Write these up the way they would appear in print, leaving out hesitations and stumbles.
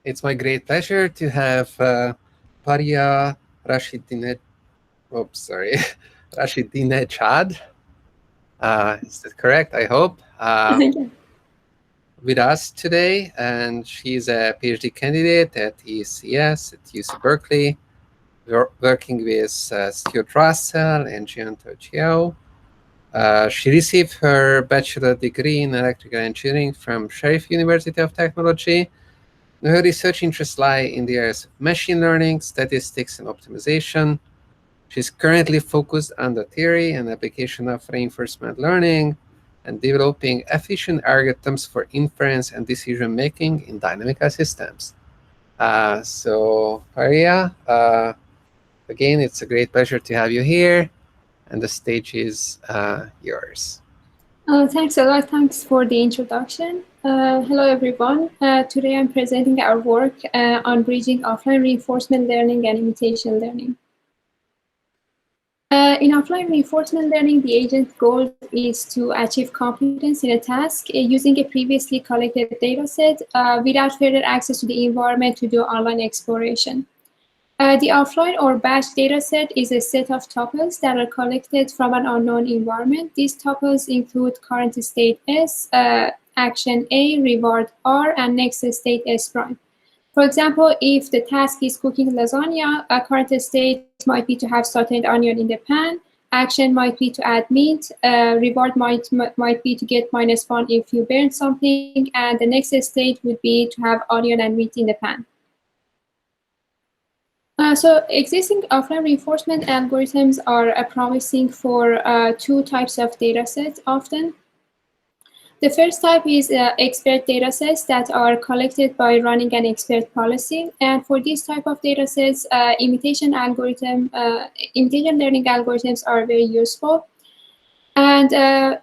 It's my great pleasure to have Paria Rashidinejad. Oh, sorry, Rashidinejad. Is that correct? I hope. With us today, and she's a PhD candidate at ECS at UC Berkeley. We're working with Stuart and Jiao. She received her bachelor degree in electrical engineering from Sharif University of Technology. Her research interests lie in the areas of machine learning, statistics, and optimization. She's currently focused on the theory and application of reinforcement learning and developing efficient algorithms for inference and decision-making in dynamical systems. So, Paria, again, it's a great pleasure to have you here, and the stage is yours. Thanks a lot. Thanks for the introduction. Hello, everyone. Today I'm presenting our work on bridging offline reinforcement learning and imitation learning. In offline reinforcement learning, the agent's goal is to achieve competence in a task using a previously collected dataset without further access to the environment to do online exploration. The offline or batch dataset is a set of tuples that are collected from an unknown environment. These tuples include current state S, action A, reward R, and next state S prime. For example, if the task is cooking lasagna, a current state might be to have sauteed onion in the pan, action might be to add meat, reward might be to get -1 if you burn something, and the next state would be to have onion and meat in the pan. So existing offline reinforcement algorithms are promising for two types of datasets often. The first type is expert datasets that are collected by running an expert policy. And for this type of datasets, imitation learning algorithms are very useful. And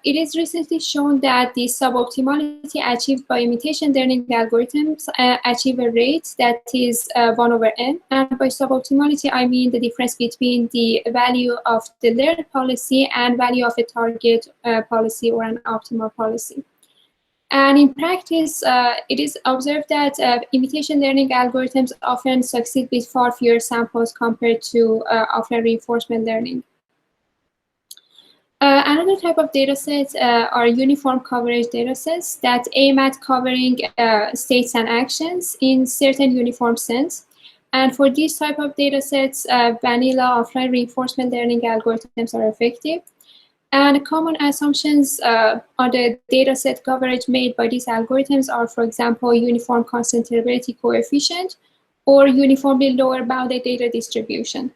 it is recently shown that the suboptimality achieved by imitation learning algorithms achieve a rate that is 1/n. And by suboptimality, I mean the difference between the value of the learned policy and value of a target policy or an optimal policy. And in practice, it is observed that imitation learning algorithms often succeed with far fewer samples compared to offline reinforcement learning. Another type of datasets are uniform coverage datasets that aim at covering states and actions in certain uniform sense. And for these type of datasets, vanilla offline reinforcement learning algorithms are effective. And common assumptions on the dataset coverage made by these algorithms are, for example, uniform concentrability coefficient or uniformly lower bounded data distribution.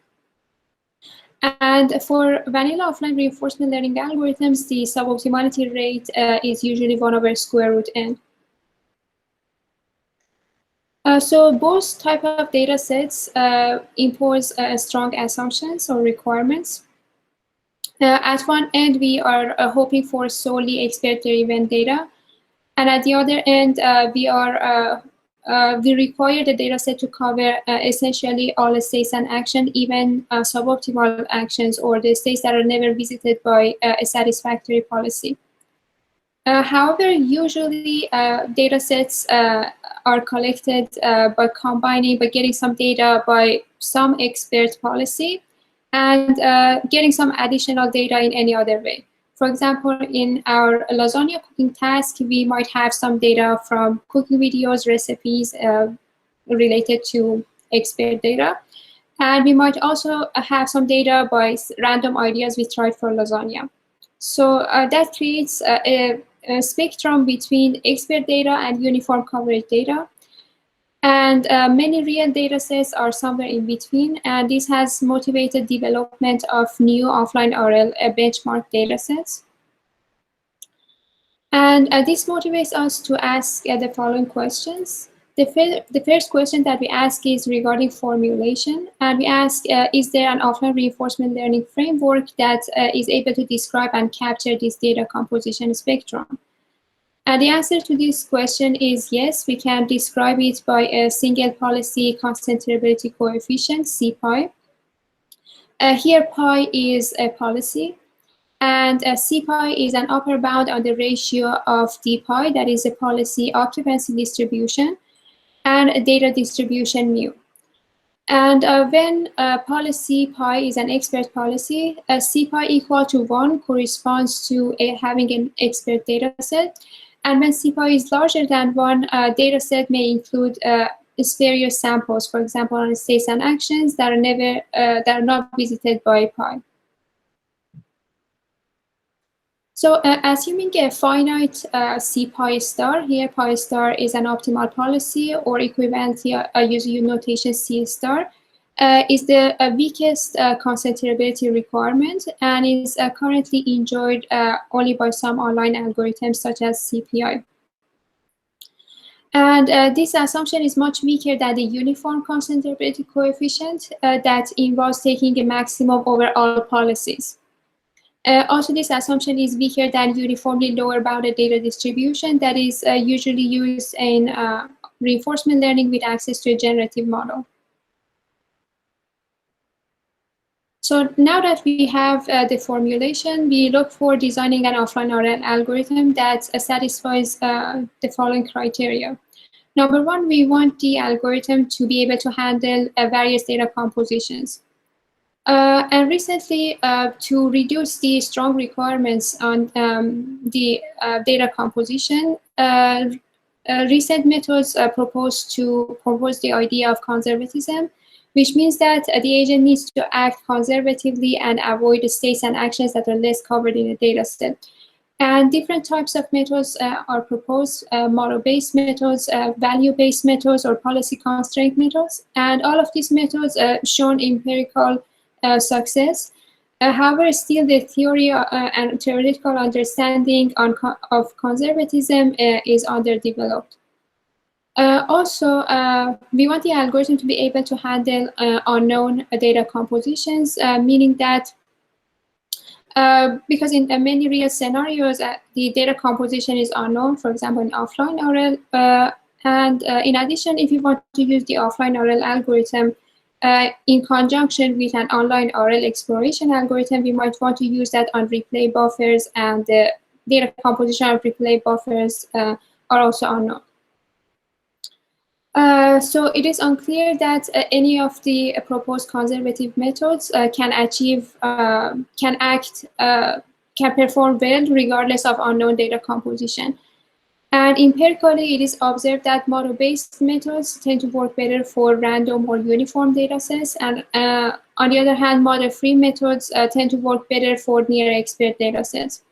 And for vanilla offline reinforcement learning algorithms, the suboptimality rate is usually 1/√n. So both type of data sets impose strong assumptions or requirements. At one end, we are hoping for solely expert-driven data. And at the other end, we require the dataset to cover essentially all the states and action, even suboptimal actions or the states that are never visited by a satisfactory policy. However, usually datasets are collected by getting some data by some expert policy and getting some additional data in any other way. For example, in our lasagna cooking task, we might have some data from cooking videos, recipes related to expert data. And we might also have some data by random ideas we tried for lasagna. So that creates a spectrum between expert data and uniform coverage data. And many real data sets are somewhere in between, and this has motivated development of new offline RL benchmark data sets. And this motivates us to ask the following questions. The first question that we ask is regarding formulation, and we ask, is there an offline reinforcement learning framework that is able to describe and capture this data composition spectrum? And the answer to this question is yes, we can describe it by a single policy concentrability coefficient, CPI. Here, pi is a policy, and CPI is an upper bound on the ratio of dpi, that is a policy occupancy distribution. and data distribution mu. And when policy pi is an expert policy, C pi equal to 1 corresponds to having an expert data set. And when C pi is larger than 1, data set may include spurious samples, for example, on states and actions that are not visited by pi. So assuming a finite C pi star, here pi star is an optimal policy, or equivalently I use notation C star, is the weakest concentrability requirement and is currently enjoyed only by some online algorithms such as CPI. And this assumption is much weaker than the uniform concentrability coefficient that involves taking a maximum over all policies. Also, this assumption is weaker than uniformly lower bounded data distribution that is usually used in reinforcement learning with access to a generative model. So now that we have the formulation, we look for designing an offline RL algorithm that satisfies the following criteria. Number one, we want the algorithm to be able to handle various data compositions. And recently, to reduce the strong requirements on the data composition, recent methods propose the idea of conservatism, which means that the agent needs to act conservatively and avoid the states and actions that are less covered in a data set. And different types of methods are proposed, model-based methods, value-based methods, or policy constraint methods. And all of these methods shown empirical success. However, still the theory and theoretical understanding of conservatism is underdeveloped. Also, we want the algorithm to be able to handle unknown data compositions, meaning that because in many real scenarios, the data composition is unknown, for example, in offline RL. And in addition, if you want to use the offline RL algorithm in conjunction with an online RL exploration algorithm, we might want to use that on replay buffers, and the data composition of replay buffers are also unknown. So it is unclear that any of the proposed conservative methods can perform well regardless of unknown data composition. And empirically, it is observed that model-based methods tend to work better for random or uniform data sets. And on the other hand, model-free methods tend to work better for near-expert data sets.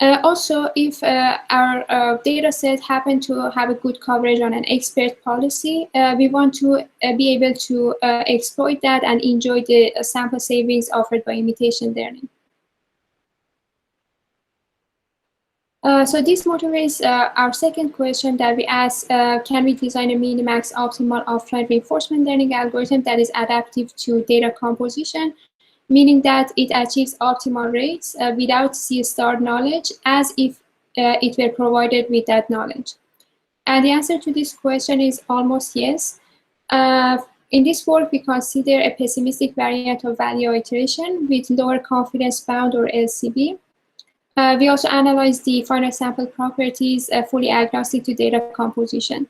Also, if our data set happen to have a good coverage on an expert policy, we want to be able to exploit that and enjoy the sample savings offered by imitation learning. So this motivates our second question that we ask, can we design a minimax optimal offline reinforcement learning algorithm that is adaptive to data composition, meaning that it achieves optimal rates without C-star knowledge, as if it were provided with that knowledge? And the answer to this question is almost yes. In this work, we consider a pessimistic variant of value iteration with lower confidence bound, or LCB. We also analyze the finite sample properties fully agnostic to data composition.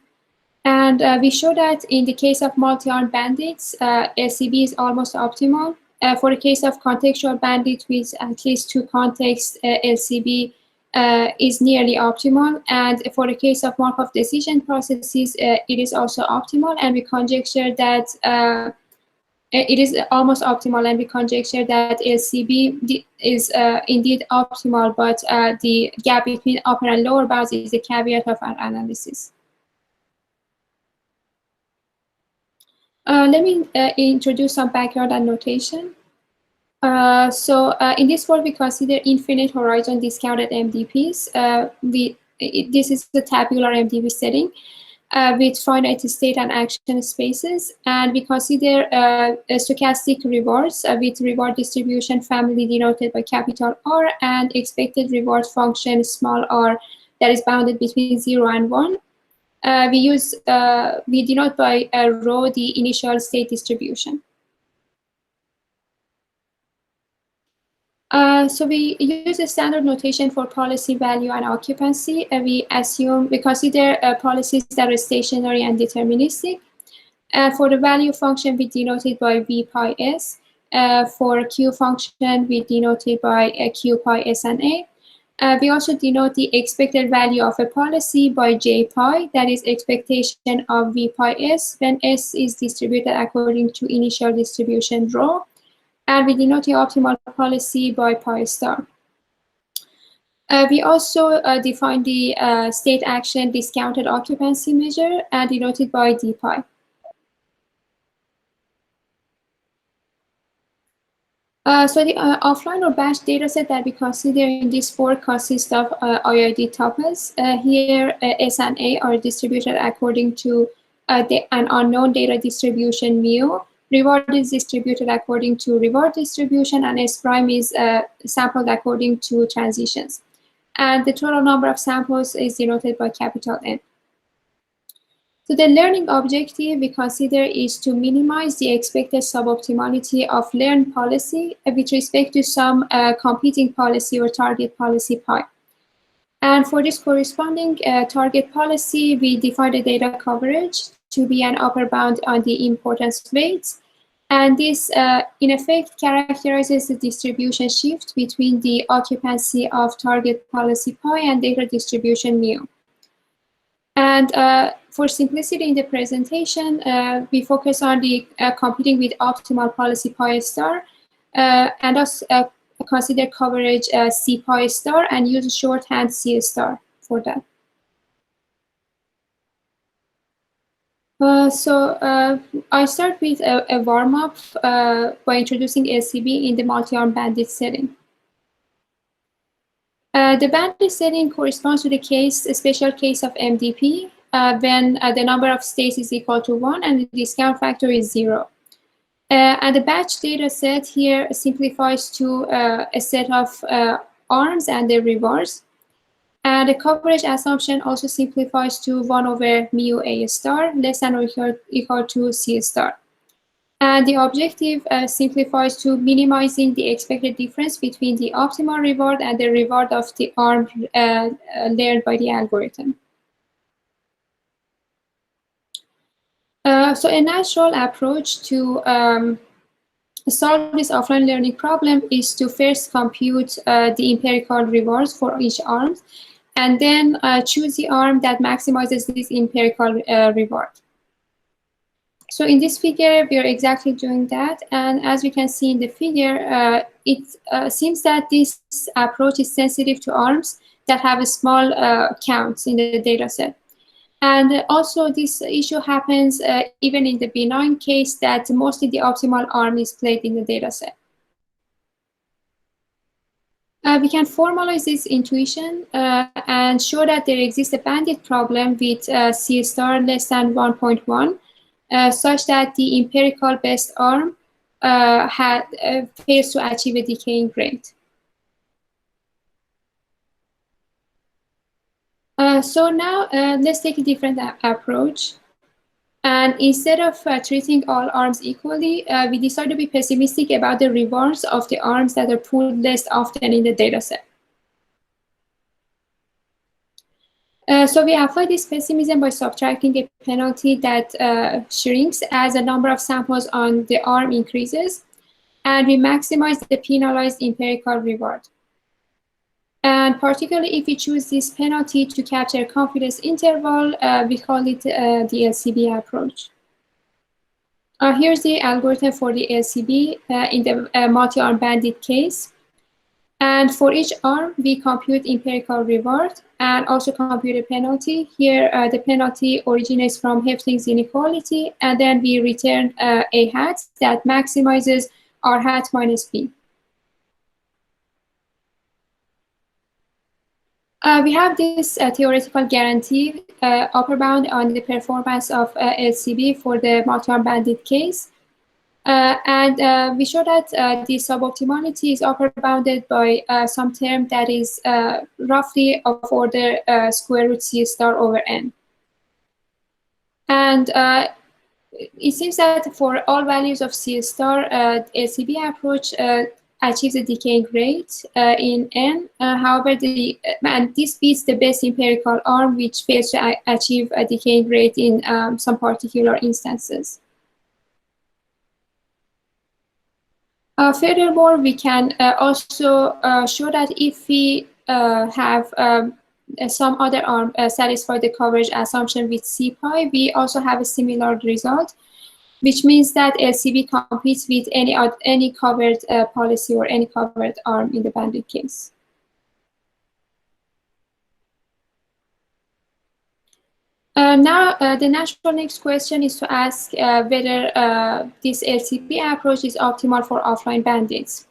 And we show that in the case of multi-armed bandits, LCB is almost optimal. For the case of contextual bandit with at least 2 contexts, LCB is nearly optimal. And for the case of Markov decision processes, it is also optimal. And we conjecture that it is almost optimal, and we conjecture that LCB is indeed optimal, but the gap between upper and lower bounds is a caveat of our analysis. Let me introduce some background and notation. So in this work, we consider infinite horizon discounted MDPs. This is the tabular MDP setting with finite state and action spaces. And we consider stochastic rewards with reward distribution family denoted by capital R and expected reward function small r that is bounded between 0 and 1. We denote by rho the initial state distribution. So we use a standard notation for policy value and occupancy. We consider policies that are stationary and deterministic. For the value function, we denote it by v pi s. For q function, we denote it by q pi s and a. We also denote the expected value of a policy by j pi, that is expectation of v pi s, when s is distributed according to initial distribution rho. And we denote the optimal policy by pi star. We also define the state action discounted occupancy measure and denoted by d pi. So the offline or batch dataset that we consider in this work consists of IID tuples. Here, S and A are distributed according to an unknown data distribution mu. Reward is distributed according to reward distribution, and S prime is sampled according to transitions. And the total number of samples is denoted by capital N. So the learning objective we consider is to minimize the expected suboptimality of learned policy with respect to some competing policy or target policy pi. And for this corresponding target policy, we define the data coverage to be an upper bound on the importance weights. And this, in effect, characterizes the distribution shift between the occupancy of target policy pi and data distribution mu. And for simplicity in the presentation, we focus on the competing with optimal policy pi star, and also consider coverage C pi star and use shorthand C star for that. I start with a warm-up by introducing LCB in the multi-arm bandit setting. The bandit setting corresponds to the case, a special case of MDP, when the number of states is equal to 1 and the discount factor is 0. And the batch data set here simplifies to a set of arms and their rewards. And the coverage assumption also simplifies to 1 over mu A star less than or equal to C star. And the objective simplifies to minimizing the expected difference between the optimal reward and the reward of the arm learned by the algorithm. So a natural approach to solve this offline learning problem is to first compute the empirical rewards for each arm, and then choose the arm that maximizes this empirical reward. So in this figure, we are exactly doing that. And as we can see in the figure, it seems that this approach is sensitive to arms that have a small counts in the data set. And also this issue happens even in the benign case that mostly the optimal arm is played in the data set. We can formalize this intuition and show that there exists a bandit problem with C star less than 1.1. Such that the empirical best arm fails to achieve a decaying rate. So now let's take a different approach. And instead of treating all arms equally, we decide to be pessimistic about the rewards of the arms that are pulled less often in the dataset. So we apply this pessimism by subtracting a penalty that shrinks as the number of samples on the arm increases, and we maximize the penalized empirical reward. And particularly if we choose this penalty to capture a confidence interval, we call it the LCB approach. Here's the algorithm for the LCB in the multi-arm bandit case. And for each arm, we compute empirical reward and also compute a penalty. Here, the penalty originates from Hefling's inequality, and then we return a hat that maximizes R hat minus B. We have this theoretical guarantee upper bound on the performance of LCB for the multi-arm bandit case. And we show that the suboptimality is upper bounded by some term that is roughly of order square root C star over N. And it seems that for all values of C star, LCB approach achieves a decaying rate in n. However, and this beats the best empirical arm, which fails to achieve a decaying rate in some particular instances. Furthermore, we can also show that if we have some other arm satisfy the coverage assumption with CPI, we also have a similar result, which means that LCB competes with any covered policy or any covered arm in the bandit case. Now, the natural next question is to ask whether this LCB approach is optimal for offline bandits.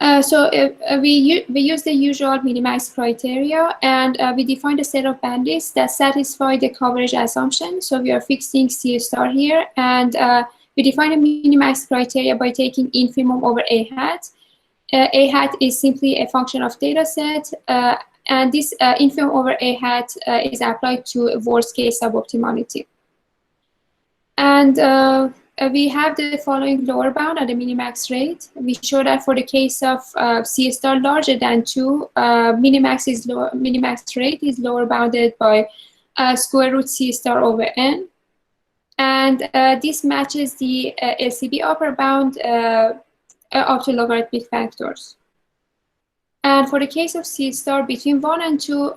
We use the usual minimax criteria, and we define a set of bandits that satisfy the coverage assumption. So we are fixing C star here, and we define a minimax criteria by taking infimum over A hat. A hat is simply a function of data set, and this infimum over A hat is applied to worst case suboptimality. And we have the following lower bound at the minimax rate. We show that for the case of C star larger than 2, minimax rate is lower bounded by square root C star over n. And this matches the LCB upper bound up to logarithmic factors. And for the case of C star between 1 and 2,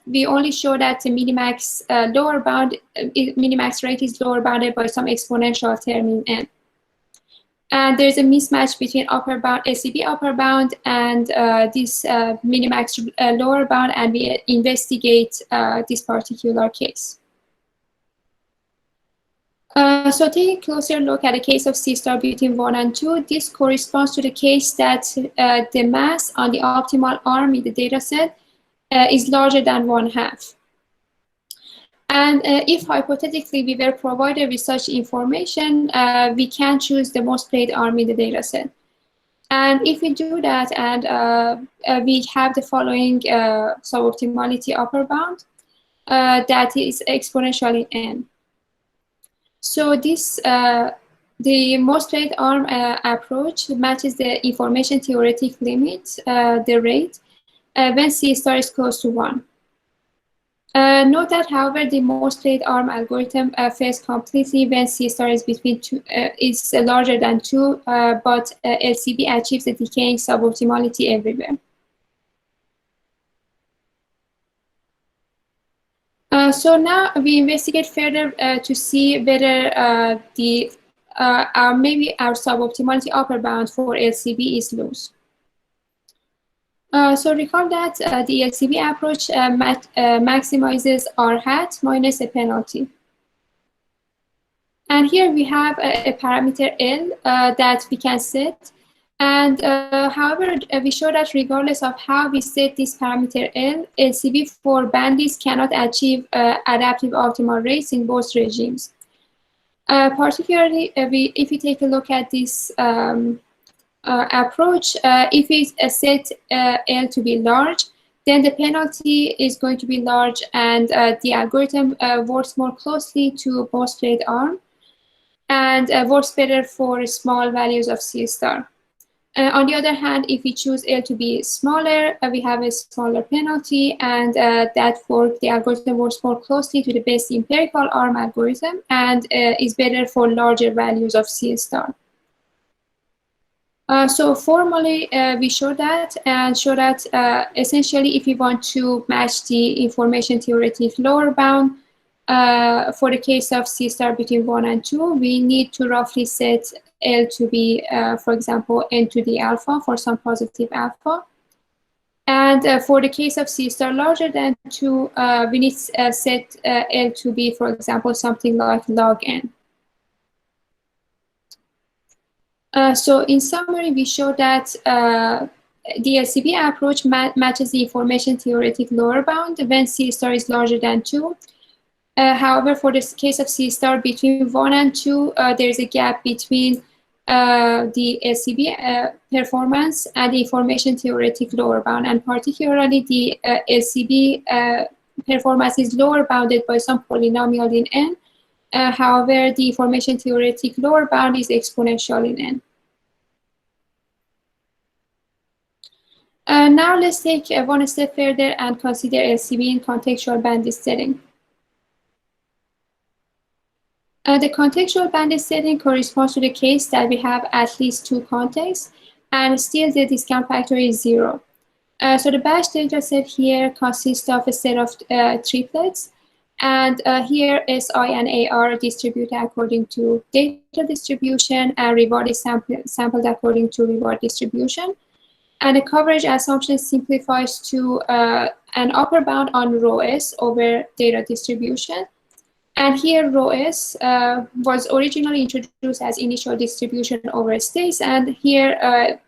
we only show that the minimax lower bound, minimax rate is lower bounded by some exponential term in n. And there's a mismatch between upper bound, LCB upper bound, and this minimax lower bound, and we investigate this particular case. So taking a closer look at the case of C star between 1 and 2, this corresponds to the case that the mass on the optimal arm in the data set is larger than 1/2. And if hypothetically we were provided with such information, we can choose the most played arm in the data set. And if we do that, and we have the following suboptimality upper bound, that is exponential in n. So this, the most played arm approach matches the information theoretic limit, the rate, when C star is close to 1. Note that, however, the most played arm algorithm fails completely when C star is between 2, is larger than 2, but LCB achieves a decaying suboptimality everywhere. So now we investigate further to see whether maybe our suboptimality upper bound for LCB is loose. So recall that the LCB approach maximizes R hat minus a penalty. And here we have a parameter L that we can set. And however, we show that regardless of how we set this parameter L, LCB for bandits cannot achieve adaptive optimal rates in both regimes. Particularly, if we take a look at this approach, if we set L to be large, then the penalty is going to be large, and the algorithm works more closely to most played arm, and works better for small values of C star. On the other hand, if we choose L to be smaller, we have a smaller penalty, and the algorithm works more closely to the best empirical arm algorithm, and is better for larger values of C star. So formally, we show that, and show that essentially, if we want to match the information theoretic lower bound for the case of C star between 1 and 2, we need to roughly set L to be, for example, n to the alpha for some positive alpha. And for the case of C star larger than 2, we need to set L to be, for example, something like log n. So in summary, we show that the LCB approach matches the information theoretic lower bound when C star is larger than 2. However, for the case of C star between 1 and 2, there is a gap between the LCB performance and the information theoretic lower bound, and particularly the LCB performance is lower bounded by some polynomial in n. However, the information theoretic lower bound is exponential in n. Now let's take one step further and consider LCB in contextual bandit setting. The contextual bandit setting corresponds to the case that we have at least two contexts, and still the discount factor is 0. So the batch data set here consists of a set of triplets, and here SI and A are distributed according to data distribution, and reward is sampled according to reward distribution. And the coverage assumption simplifies to an upper bound on rho S over data distribution. And here rho S was originally introduced as initial distribution over states, and here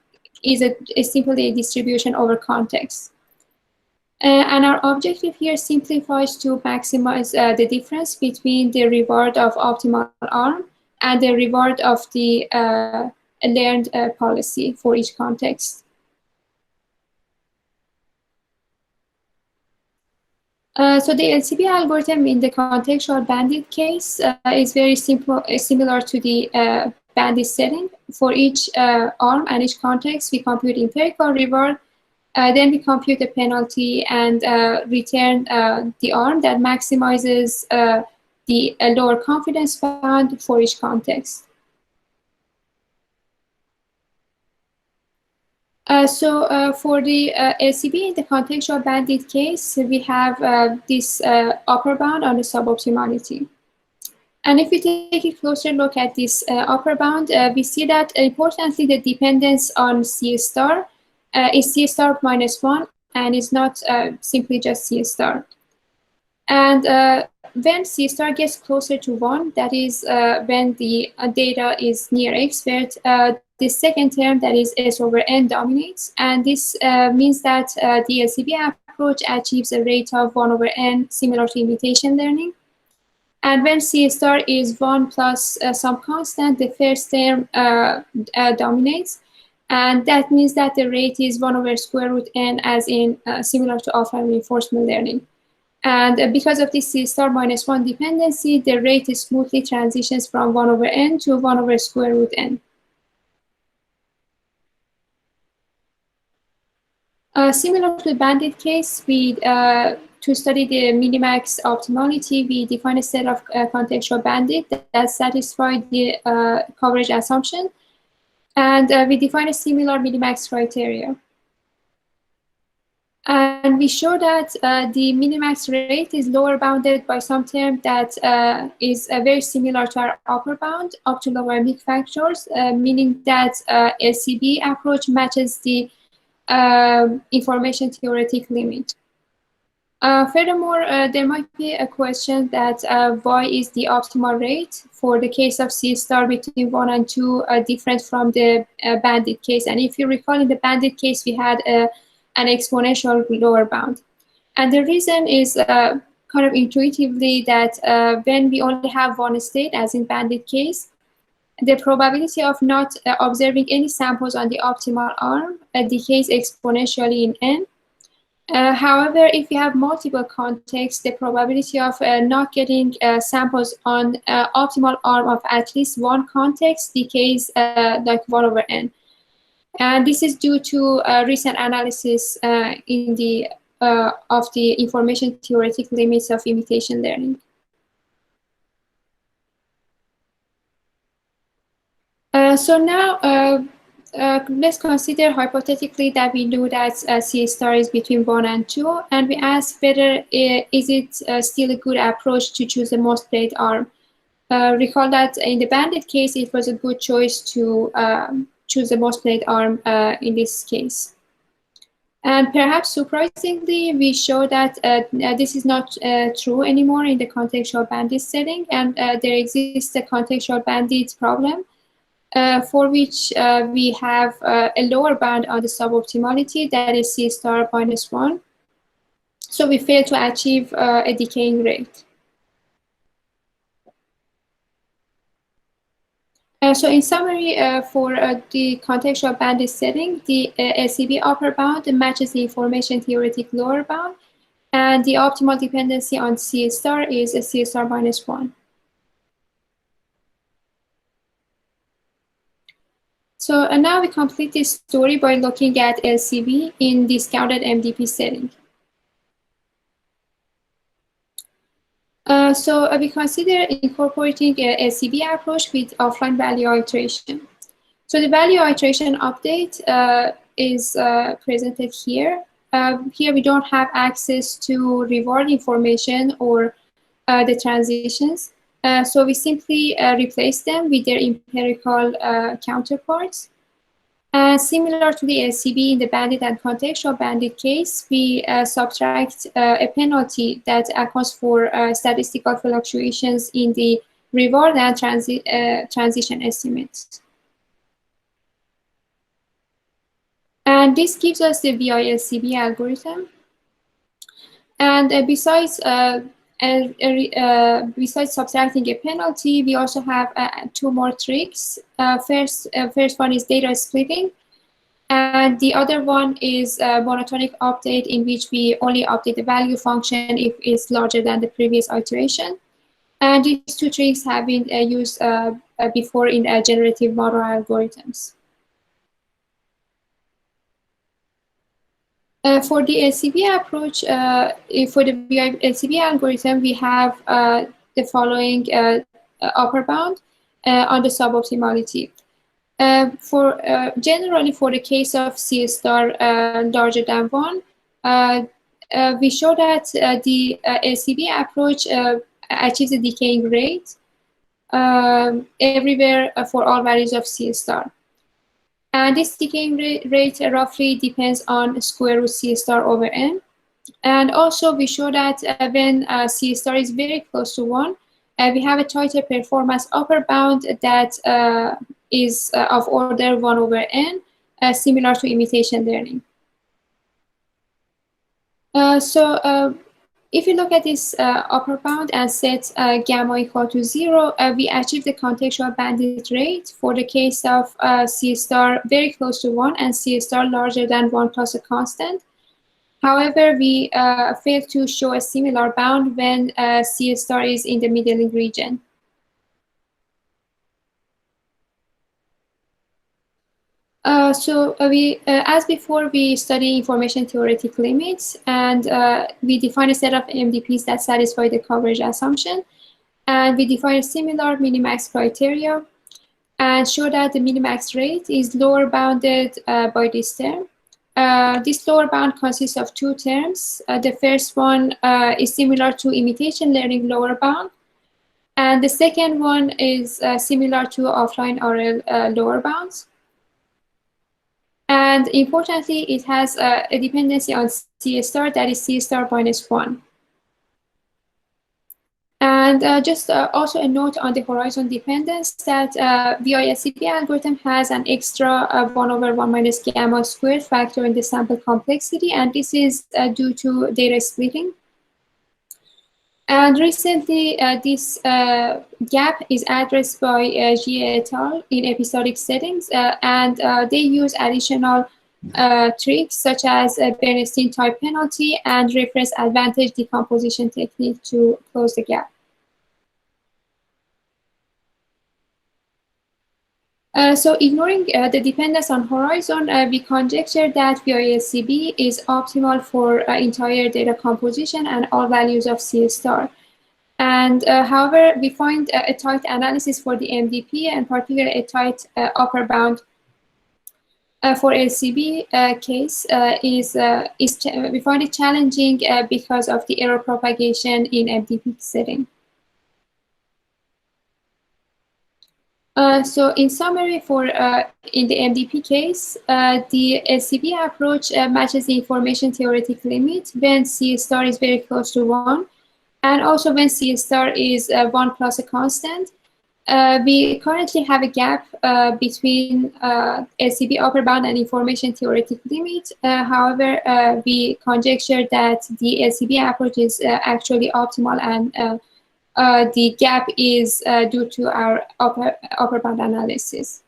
is simply a distribution over context. And our objective here simplifies to maximize the difference between the reward of optimal arm and the reward of the learned policy for each context. So the LCB algorithm in the contextual bandit case is very simple, similar to the bandit setting. For each arm and each context, we compute empirical reward, then we compute the penalty and return the arm that maximizes the lower confidence bound for each context. For the LCB in the contextual bandit case, we have this upper bound on the suboptimality. And if we take a closer look at this upper bound, we see that importantly the dependence on C star is C star -1 and is not simply just C star. And when C star gets closer to 1, that is when the data is near expert, the second term, that is S over N, dominates. And this means that the LCB approach achieves a rate of 1 over N, similar to imitation learning. And when C star is 1 plus some constant, the first term dominates. And that means that the rate is 1 over square root N, as in similar to offline reinforcement learning. And because of this C star -1 dependency, the rate smoothly transitions from 1 over N to 1 over square root N. Similar to the bandit case, to study the minimax optimality, we define a set of contextual bandit that satisfy the coverage assumption. And we define a similar minimax criteria. And we show that the minimax rate is lower bounded by some term that is very similar to our upper bound up to logarithmic factors, meaning that LCB approach matches the information theoretic limit. Furthermore, there might be a question that why is the optimal rate for the case of C star between 1 and 2 different from the bandit case? And if you recall, in the bandit case, we had an exponential lower bound. And the reason is kind of intuitively that when we only have one state, as in bandit case, the probability of not observing any samples on the optimal arm decays exponentially in n. However, if you have multiple contexts, the probability of not getting samples on optimal arm of at least one context decays like 1 over n. And this is due to recent analysis in the of the information theoretic limits of imitation learning. So now let's consider hypothetically that we know that C star is between 1 and 2, and we ask whether is it still a good approach to choose the most played arm. Recall that in the bandit case, it was a good choice to choose the most played arm in this case. And perhaps surprisingly, we show that this is not true anymore in the contextual bandit setting, and there exists a contextual bandit problem for which we have a lower bound on the suboptimality, that is C star -1. So we fail to achieve a decaying rate. So in summary, for the contextual bandit setting, the LCB upper bound matches the information theoretic lower bound, and the optimal dependency on C star is a C star -1. So now we complete this story by looking at LCB in discounted MDP setting. So we consider incorporating a LCB approach with offline value iteration. So the value iteration update is presented here. Here we don't have access to reward information or the transitions. So we simply replace them with their empirical counterparts. Similar to the LCB in the bandit and contextual bandit case, we subtract a penalty that accounts for statistical fluctuations in the reward and transition estimates. And this gives us the VILCB algorithm. And besides subtracting a penalty, we also have two more tricks. First one is data splitting, and the other one is monotonic update, in which we only update the value function if it's larger than the previous iteration. And these two tricks have been used before in generative model algorithms. For the LCB approach, for the LCB algorithm, we have the following upper bound on the suboptimality. Generally, for the case of C star larger than 1, we show that the LCB approach achieves a decaying rate everywhere for all values of C star. And this decaying rate roughly depends on square root C star over n. And also we show that when C star is very close to 1, we have a tighter performance upper bound that is of order 1 over n, similar to imitation learning. If you look at this upper bound and set gamma equal to 0, we achieve the contextual bandit rate for the case of C star very close to 1 and C star larger than 1 plus a constant. However, we fail to show a similar bound when C star is in the middling region. As before, we study information theoretic limits, and we define a set of MDPs that satisfy the coverage assumption. And we define a similar minimax criteria and show that the minimax rate is lower bounded by this term. This lower bound consists of two terms. The first one is similar to imitation learning lower bound, and the second one is similar to offline RL lower bounds. And importantly, it has a dependency on C star, that is C star minus 1. And just also a note on the horizon dependence, that VILCB algorithm has an extra 1 over 1 minus gamma squared factor in the sample complexity, and this is due to data splitting. And recently, this gap is addressed by Jiao et al. In episodic settings, and they use additional tricks such as a Bernstein type penalty and reference advantage decomposition technique to close the gap. So ignoring the dependence on horizon, we conjecture that VILCB is optimal for entire data composition and all values of C star. And however, we find a tight analysis for the MDP, and particularly a tight upper bound for LCB case we find it challenging because of the error propagation in MDP setting. So in summary, for in the MDP case, the LCB approach matches the information theoretic limit when C star is very close to 1, and also when C star is 1 plus a constant. We currently have a gap between LCB upper bound and information theoretic limit. However, we conjecture that the LCB approach is actually optimal, and the gap is due to our upper bound analysis.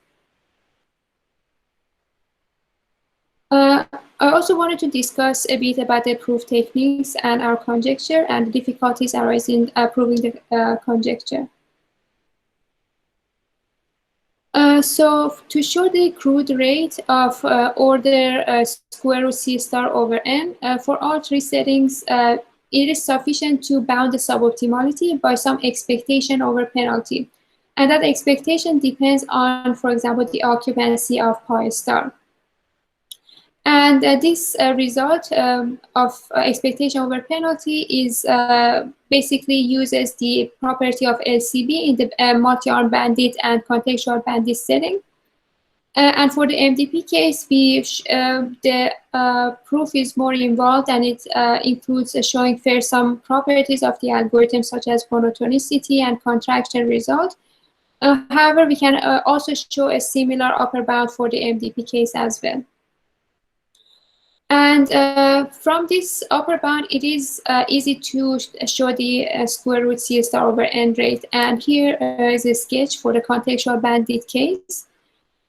I also wanted to discuss a bit about the proof techniques and our conjecture and the difficulties arising in proving the conjecture. So to show the crude rate of order square root C star over n, for all three settings, it is sufficient to bound the suboptimality by some expectation over penalty. And that expectation depends on, for example, the occupancy of pi star. And this result of expectation over penalty is basically uses the property of LCB in the multi-arm bandit and contextual bandit setting. And for the MDP case, the proof is more involved, and it includes showing first some properties of the algorithm, such as monotonicity and contraction result. However, we can also show a similar upper bound for the MDP case as well. And from this upper bound, it is easy to show the square root C star over n rate. And here is a sketch for the contextual bandit case.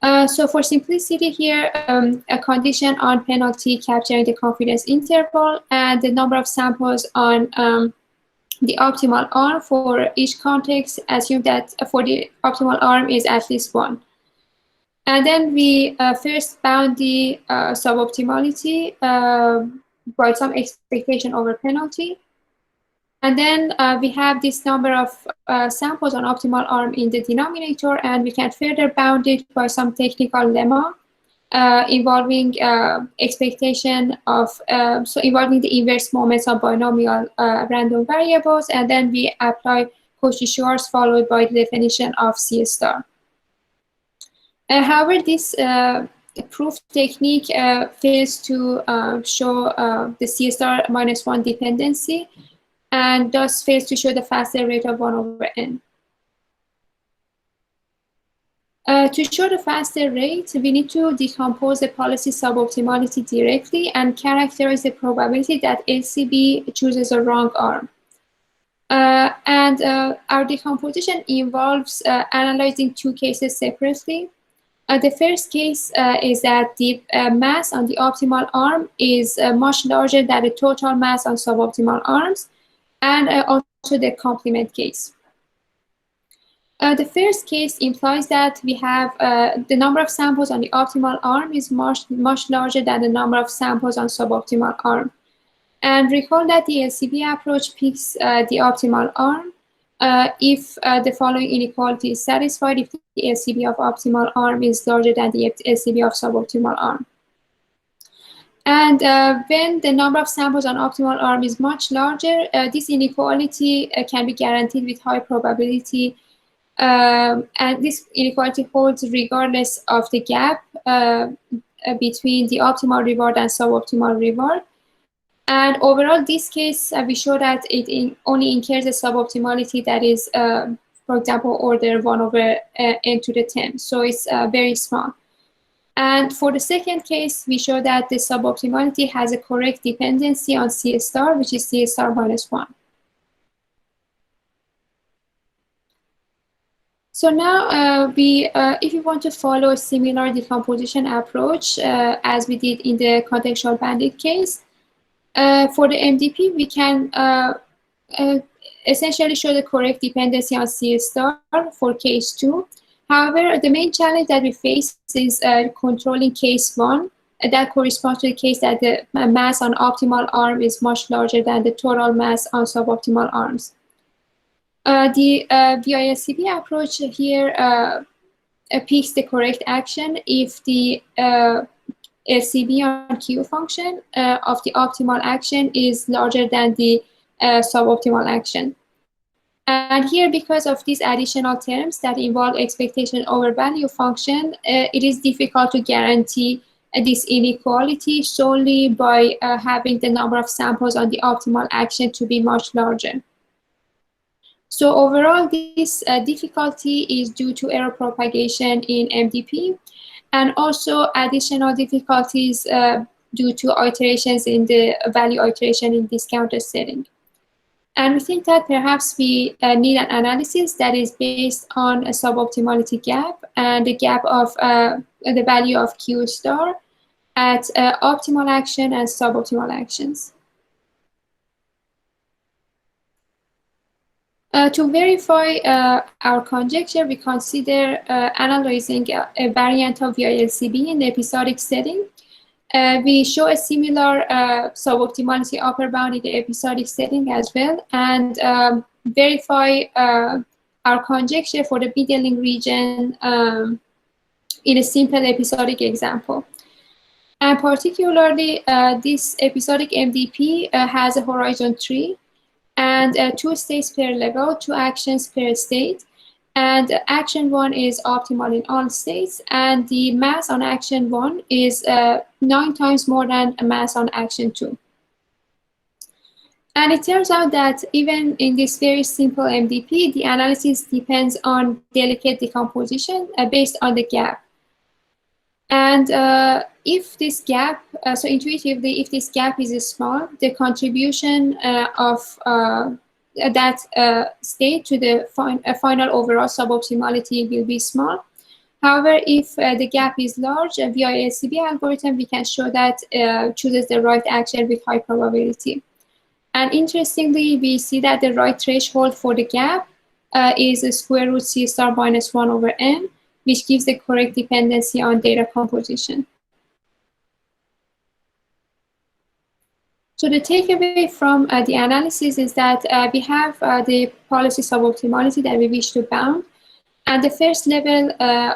So for simplicity here, a condition on penalty capturing the confidence interval and the number of samples on the optimal arm for each context, assume that for the optimal arm is at least 1. And then we first bound the suboptimality by some expectation over penalty. And then we have this number of samples on optimal arm in the denominator, and we can further bound it by some technical lemma involving expectation of, so involving the inverse moments of binomial random variables, and then we apply Cauchy-Schwarz followed by the definition of C star. However, this proof technique fails to show the C star -1 dependency, and thus fails to show the faster rate of 1 over n. To show the faster rate, we need to decompose the policy suboptimality directly and characterize the probability that LCB chooses a wrong arm. And our decomposition involves analyzing two cases separately. The first case is that the mass on the optimal arm is much larger than the total mass on suboptimal arms, and also the complement case. The first case implies that we have the number of samples on the optimal arm is much larger than the number of samples on suboptimal arm. And recall that the LCB approach picks the optimal arm if the following inequality is satisfied: if the LCB of optimal arm is larger than the LCB of suboptimal arm. And when the number of samples on optimal arm is much larger, this inequality can be guaranteed with high probability. And this inequality holds regardless of the gap between the optimal reward and suboptimal reward. And overall, this case, we show that it only incurs a suboptimality that is, for example, order 1 over n to the 10. So it's very small. And for the second case, we show that the suboptimality has a correct dependency on C star, which is C star -1. So now, if you want to follow a similar decomposition approach as we did in the contextual bandit case, for the MDP, we can essentially show the correct dependency on C star for case 2. However, the main challenge that we face is controlling case 1. That corresponds to the case that the mass on optimal arm is much larger than the total mass on suboptimal arms. The VILCB approach here picks the correct action if the LCB on Q function of the optimal action is larger than the suboptimal action. And here, because of these additional terms that involve expectation over value function, it is difficult to guarantee this inequality solely by having the number of samples on the optimal action to be much larger. So overall, this difficulty is due to error propagation in MDP, and also additional difficulties due to iterations in the value iteration in discounted setting. And we think that perhaps we need an analysis that is based on a suboptimality gap and the gap of the value of Q star at optimal action and suboptimal actions. To verify our conjecture, we consider analyzing a variant of VILCB in the episodic setting. We show a similar suboptimality upper bound in the episodic setting as well, and verify our conjecture for the middling region in a simple episodic example. And particularly, this episodic MDP has a horizon tree and 2 states per level, 2 actions per state. And action 1 is optimal in all states, and the mass on action 1 is 9 times more than a mass on action 2. And it turns out that even in this very simple MDP, the analysis depends on delicate decomposition based on the gap. And if this gap, so intuitively, if this gap is small, the contribution of that state to the final overall suboptimality will be small. However, if the gap is large, via LCB algorithm, we can show that chooses the right action with high probability. And interestingly, we see that the right threshold for the gap is a square root C star minus 1 over n, which gives the correct dependency on data composition. So the takeaway from the analysis is that we have the policy suboptimality that we wish to bound. And the first level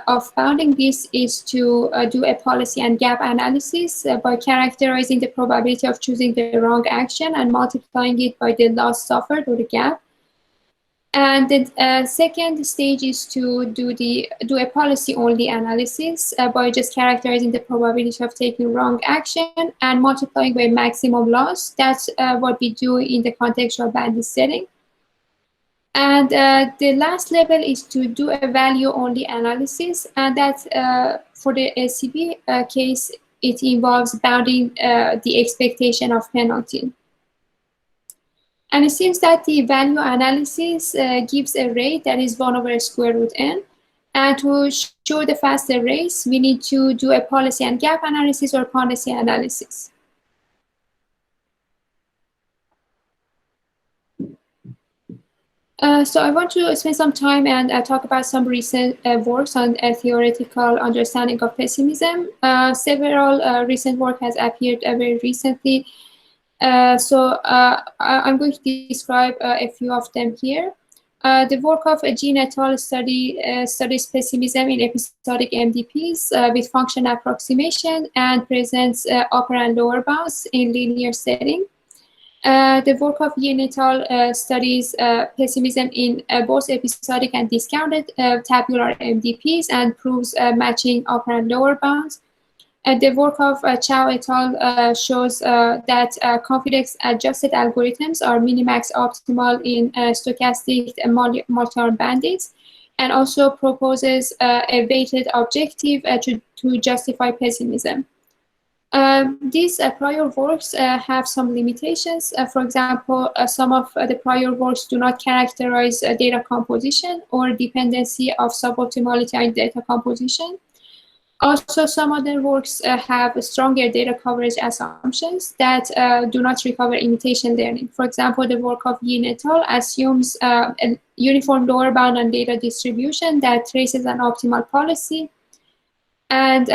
of bounding this is to do a policy and gap analysis by characterizing the probability of choosing the wrong action and multiplying it by the loss suffered or the gap. And the second stage is to do a policy-only analysis by just characterizing the probability of taking wrong action and multiplying by maximum loss. That's what we do in the contextual bandit setting. And the last level is to do a value-only analysis, and that for the LCB case, it involves bounding the expectation of penalty. And it seems that the value analysis gives a rate that is 1 over square root n. And to show the faster race, we need to do a policy and gap analysis or policy analysis. So I want to spend some time and talk about some recent works on a theoretical understanding of pessimism. Several recent work has appeared very recently. So I'm going to describe a few of them here. The work of Jiantao studies pessimism in episodic MDPs with function approximation and presents upper and lower bounds in linear setting. The work of Jiantao studies pessimism in both episodic and discounted tabular MDPs and proves matching upper and lower bounds. The work of Jiao et al. Shows that confidence-adjusted algorithms are minimax optimal in stochastic multi-arm bandits, and also proposes a weighted objective to justify pessimism. These prior works have some limitations. For example, some of the prior works do not characterize data composition or dependency of suboptimality in data composition. Also, some other works have stronger data coverage assumptions that do not recover imitation learning. For example, the work of Yin et al. Assumes a uniform lower bound on data distribution that traces an optimal policy. And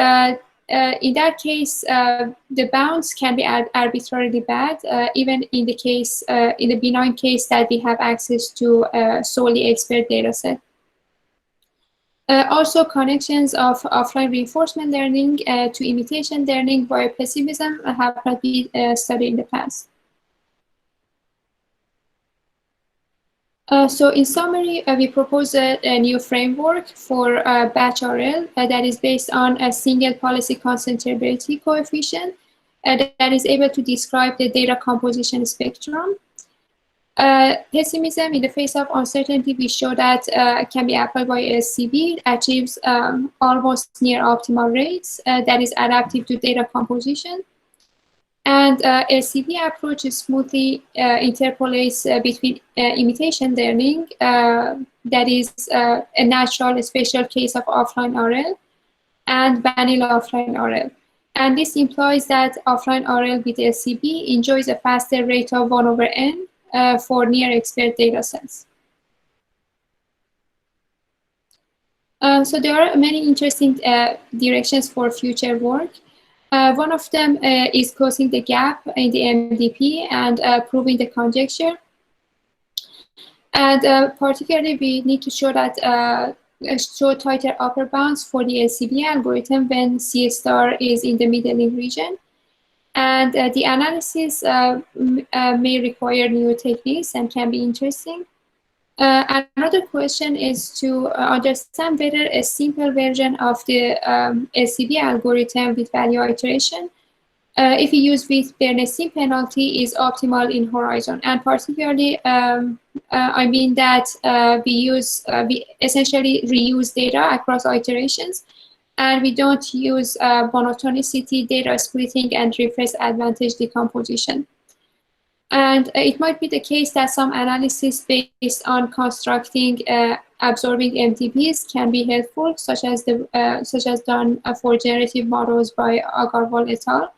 in that case, the bounds can be arbitrarily bad, even in the case, in the benign case that we have access to a solely expert data set. Also, connections of offline reinforcement learning to imitation learning via pessimism have not been studied in the past. So in summary, we propose a new framework for batch RL that is based on a single policy concentrability coefficient that is able to describe the data composition spectrum. Pessimism in the face of uncertainty, we show that can be applied by SCB, achieves almost near optimal rates that is adaptive to data composition. And LCB approach smoothly interpolates between imitation learning, that is a natural special case of offline RL, and vanilla offline RL. And this implies that offline RL with LCB enjoys a faster rate of 1 over n for near expert data sets. So there are many interesting directions for future work. One of them is closing the gap in the MDP and proving the conjecture. And particularly, we need to show that show tighter upper bounds for the LCB algorithm when C star is in the middling region. And the analysis may require new techniques and can be interesting. Another question is to understand whether a simple version of the LCB algorithm with value iteration, if we use with Bernstein penalty, is optimal in horizon. And particularly, I mean that we essentially reuse data across iterations, and we don't use monotonicity, data splitting, and reverse advantage decomposition. And it might be the case that some analysis based on constructing absorbing MTPs can be helpful, such as done for generative models by Agarwal et al.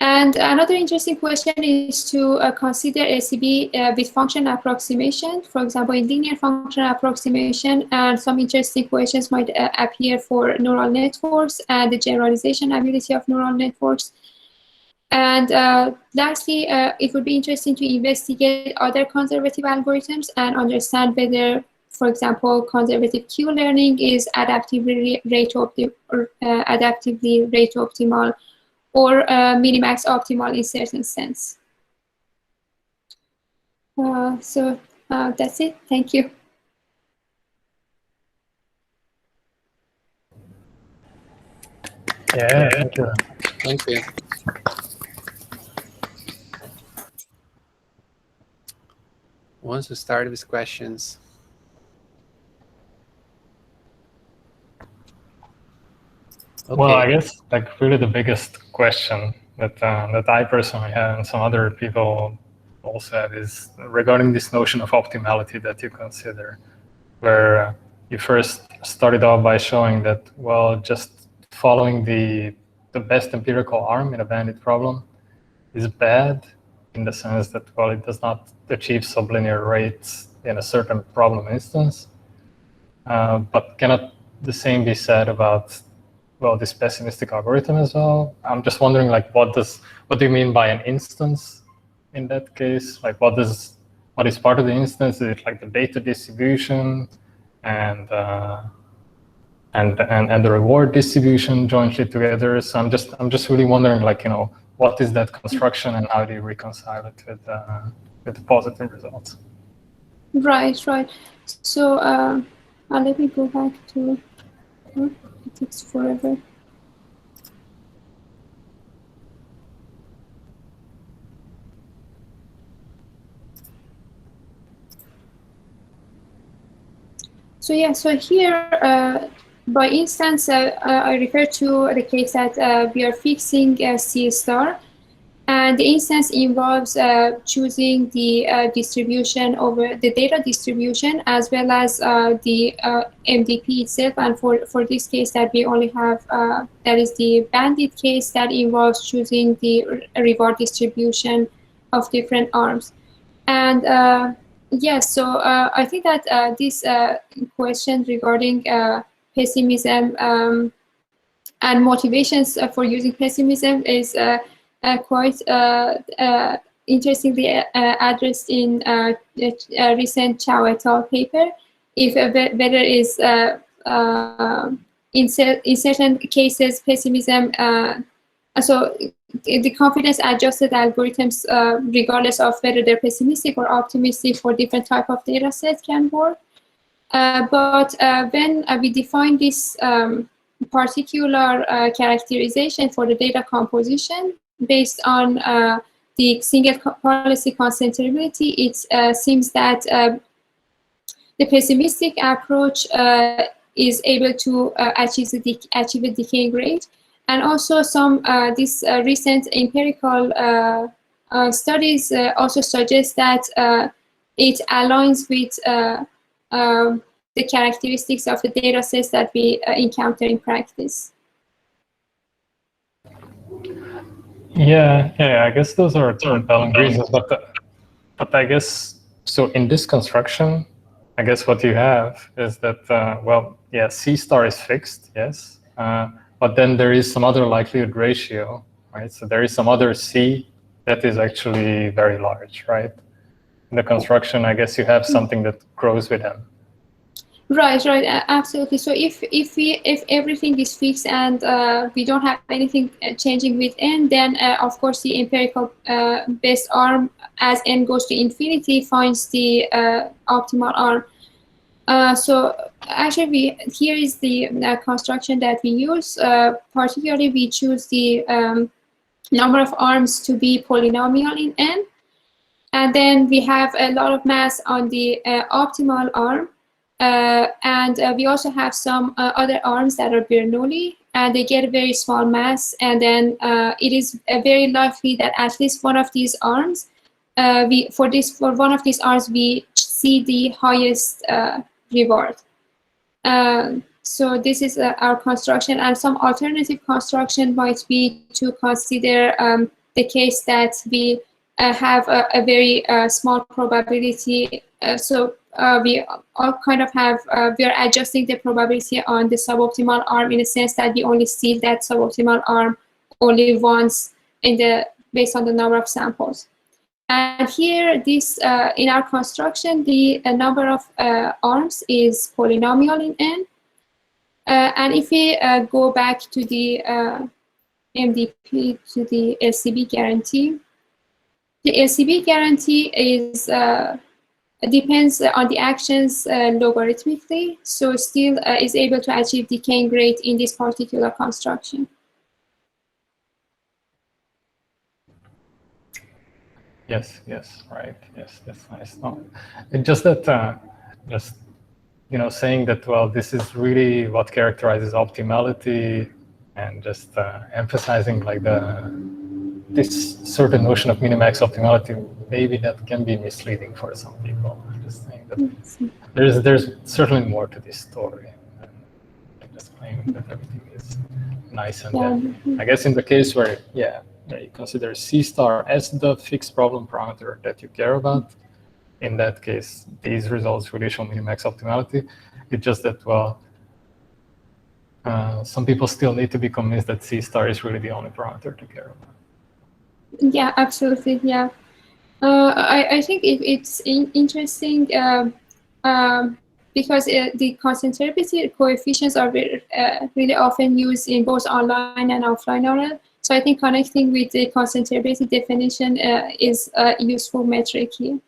And another interesting question is to consider LCB with function approximation, for example, in linear function approximation, and some interesting questions might appear for neural networks and the generalization ability of neural networks. And lastly, it would be interesting to investigate other conservative algorithms and understand whether, for example, conservative Q-learning is adaptively rate optimal or minimax optimal in certain sense. So that's it. Thank you. Yeah, thank you. Thank you. Who wants to start with questions? Okay. Well, I guess like really the biggest question that I personally had and some other people also had is regarding this notion of optimality that you consider, where you first started off by showing that, well, just following the best empirical arm in a bandit problem is bad in the sense that, well, it does not achieve sublinear rates in a certain problem instance. But cannot the same be said about, well, this pessimistic algorithm as well? I'm just wondering, like, what do you mean by an instance in that case? Like, what is part of the instance? Is it like the data distribution and the reward distribution jointly together? So I'm just really wondering, like, you know, what is that construction and how do you reconcile it with the positive results? Right. So let me go back to it takes forever. So yeah, so here, by instance, I refer to the case that we are fixing C star, and the instance involves choosing the distribution over the data distribution as well as the MDP itself. And for this case that we only have, that is the bandit case that involves choosing the reward distribution of different arms. And yes, so I think that this question regarding pessimism and motivations for using pessimism is quite interestingly addressed in a recent Jiao et al. Paper. If whether is in certain cases pessimism, so the confidence adjusted algorithms, regardless of whether they're pessimistic or optimistic for different type of data sets, can work. But when we define this particular characterization for the data composition based on the single policy concentrability, it seems that the pessimistic approach is able to achieve a decaying rate. And also some this recent empirical studies also suggest that it aligns with the characteristics of the data sets that we encounter in practice. Yeah, I guess those are compelling reasons, but I guess, so in this construction, I guess what you have is that, well, yeah, C star is fixed, yes, but then there is some other likelihood ratio, right? So there is some other C that is actually very large, right? In the construction, I guess you have something that grows with M. Right, absolutely. So if everything is fixed and we don't have anything changing with n, then of course the empirical best arm as n goes to infinity finds the optimal arm. So actually, here is the construction that we use. Particularly, we choose the number of arms to be polynomial in n, and then we have a lot of mass on the optimal arm. And we also have some other arms that are Bernoulli, and they get a very small mass. And then it is very likely that at least one of these arms, for one of these arms, we see the highest reward. So this is our construction, and some alternative construction might be to consider the case that we have a very small probability. So we all kind of have, we are adjusting the probability on the suboptimal arm in a sense that we only see that suboptimal arm only once based on the number of samples. And here, this in our construction, the number of arms is polynomial in n. And if we go back to the MDP, to the LCB guarantee, the LCB guarantee is depends on the actions logarithmically, so still is able to achieve decaying rate in this particular construction. Yes, right. Yes, that's nice. No, it's just that, just saying that, well, this is really what characterizes optimality, and just emphasizing like this certain notion of minimax optimality, maybe that can be misleading for some people. I'm just saying that there's certainly more to this story than just claiming that everything is nice and then. I guess in the case where, you consider C star as the fixed problem parameter that you care about, in that case, these results really show minimax optimality. It's just that, well, some people still need to be convinced that C star is really the only parameter to care about. Yeah, absolutely. Yeah, I think it's interesting because the concentricity coefficients are really often used in both online and offline oral. So I think connecting with the concentricity definition is a useful metric here.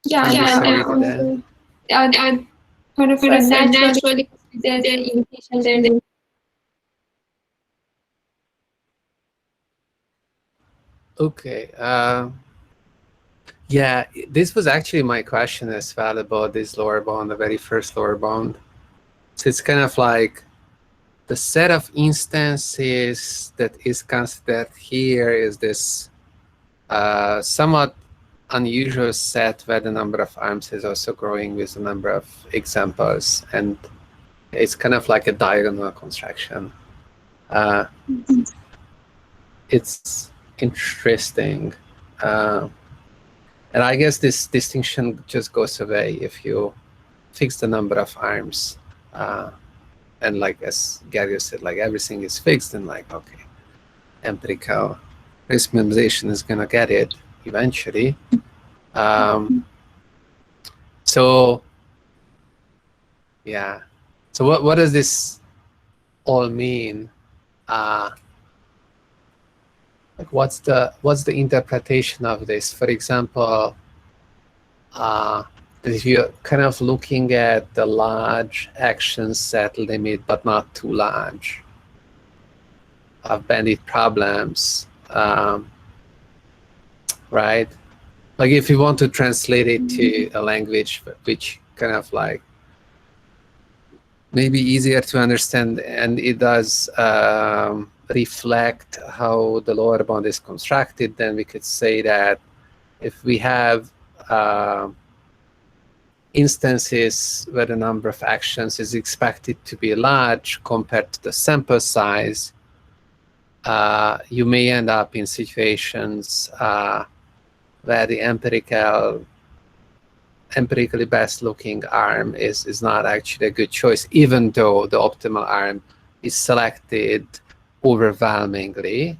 Yeah, and kind of naturally there's an imitation there. Okay. Yeah, this was actually my question as well about this lower bound, the very first lower bound. So it's kind of like the set of instances that is considered here is this somewhat unusual set where the number of arms is also growing with the number of examples, and it's kind of like a diagonal construction. It's interesting. And I guess this distinction just goes away if you fix the number of arms. And like as Gary said, like everything is fixed, and like, okay, empirical risk minimization is gonna get it eventually. So yeah. So what does this all mean? Like what's the interpretation of this? For example, if you're kind of looking at the large action set limit, but not too large, of bandit problems, right? Like if you want to translate it to a language which kind of like maybe easier to understand, and it does reflect how the lower bound is constructed, then we could say that if we have instances where the number of actions is expected to be large compared to the sample size, you may end up in situations where the empirically best looking arm is not actually a good choice, even though the optimal arm is selected overwhelmingly.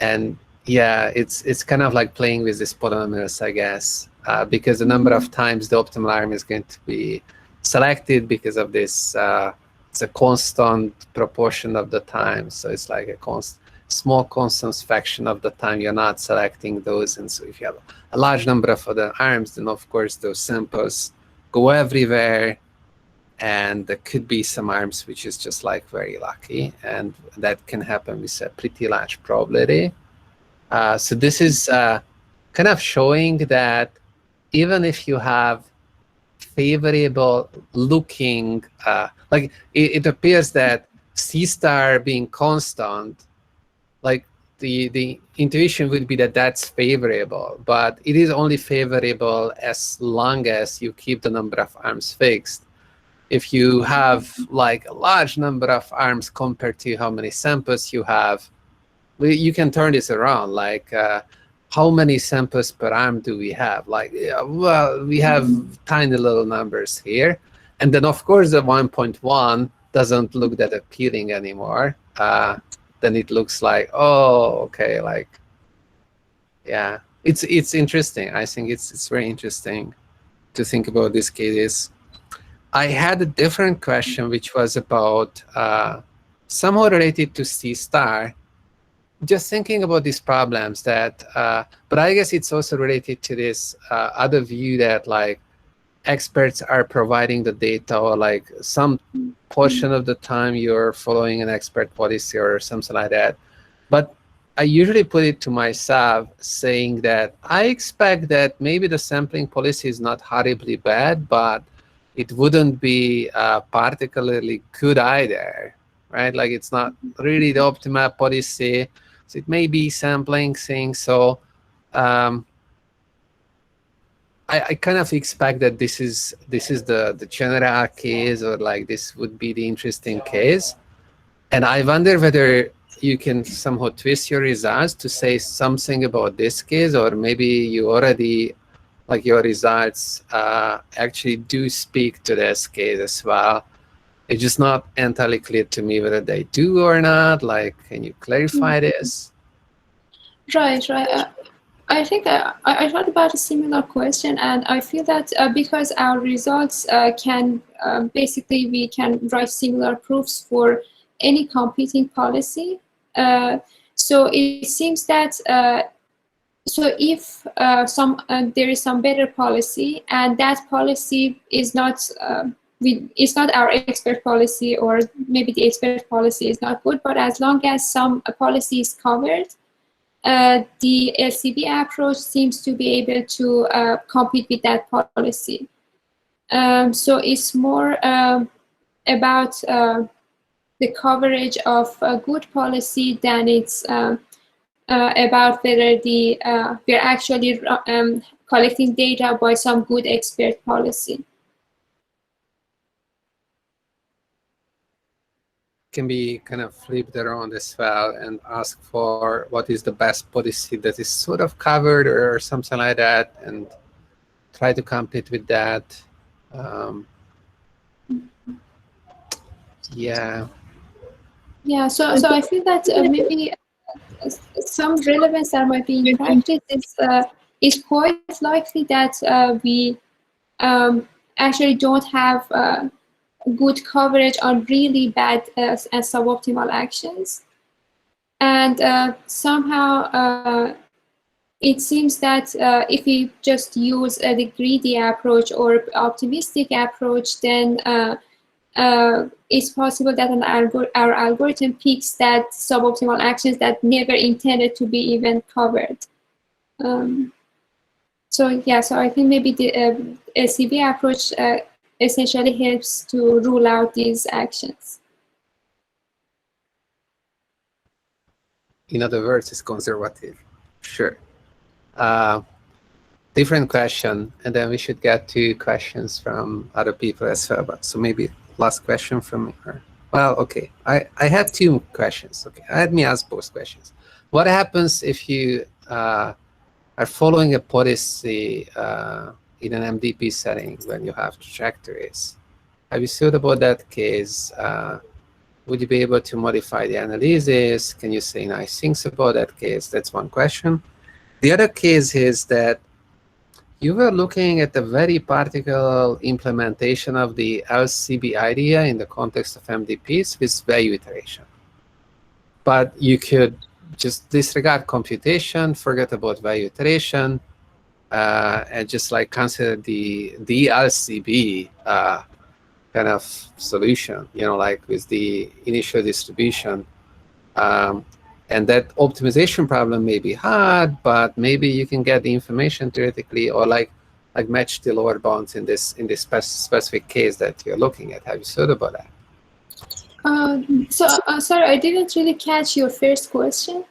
And yeah, it's kind of like playing with this polynomials, I guess, because the number of times the optimal arm is going to be selected because of this, it's a constant proportion of the time. So it's like a small constant fraction of the time you're not selecting those. And so if you have a large number of other arms, then of course those samples go everywhere. And there could be some arms which is just like very lucky, and that can happen with a pretty large probability. So this is kind of showing that even if you have favorable looking, like it appears that C star being constant, like the intuition would be that that's favorable, but it is only favorable as long as you keep the number of arms fixed. If you have like a large number of arms compared to how many samples you have, you can turn this around. Like how many samples per arm do we have? Like, well, we have tiny little numbers here. And then of course the 1.1 doesn't look that appealing anymore. Then it looks like, oh, okay, like, yeah, it's interesting. I think it's very interesting to think about these cases. I had a different question, which was about somehow related to C star. Just thinking about these problems that, but I guess it's also related to this other view that like experts are providing the data, or like some portion of the time you're following an expert policy or something like that. But I usually put it to myself saying that I expect that maybe the sampling policy is not horribly bad, but it wouldn't be particularly good either, right? Like it's not really the optimal policy. So it may be sampling things. So I kind of expect that this is the general case, or like this would be the interesting case. And I wonder whether you can somehow twist your results to say something about this case, or maybe you already, like your results actually do speak to this case as well. It's just not entirely clear to me whether they do or not. Like, can you clarify this? Right. I think I thought about a similar question, and I feel that because our results can basically, we can write similar proofs for any competing policy. So it seems that so if there is some better policy, and that policy is not it's not our expert policy, or maybe the expert policy is not good, but as long as some policy is covered, the LCB approach seems to be able to compete with that policy. So it's more about the coverage of a good policy than it's about whether we're actually collecting data by some good expert policy. Can be kind of flipped around as well and ask for what is the best policy that is sort of covered or something like that, and try to compete with that. Yeah. Yeah, so I feel that maybe some relevance that might be in practice is quite likely that we actually don't have good coverage on really bad and suboptimal actions. And somehow it seems that if we just use the greedy approach or optimistic approach, then it's possible that our algorithm picks that suboptimal actions that never intended to be even covered. So yeah, so I think maybe the LCB approach essentially helps to rule out these actions. In other words, it's conservative. Sure. Different question, and then we should get to questions from other people as well. But so maybe last question from her. Well, okay. I have two questions. Okay, let me ask both questions. What happens if you are following a policy in an MDP setting when you have trajectories? Have you thought about that case? Would you be able to modify the analysis? Can you say nice things about that case? That's one question. The other case is that you were looking at a very particular implementation of the LCB idea in the context of MDPs with value iteration. But you could just disregard computation, forget about value iteration, and just like consider the LCB kind of solution, like with the initial distribution. And that optimization problem may be hard, but maybe you can get the information theoretically, or like match the lower bounds in this specific case that you're looking at. Have you thought about that? Sorry, I didn't really catch your first question.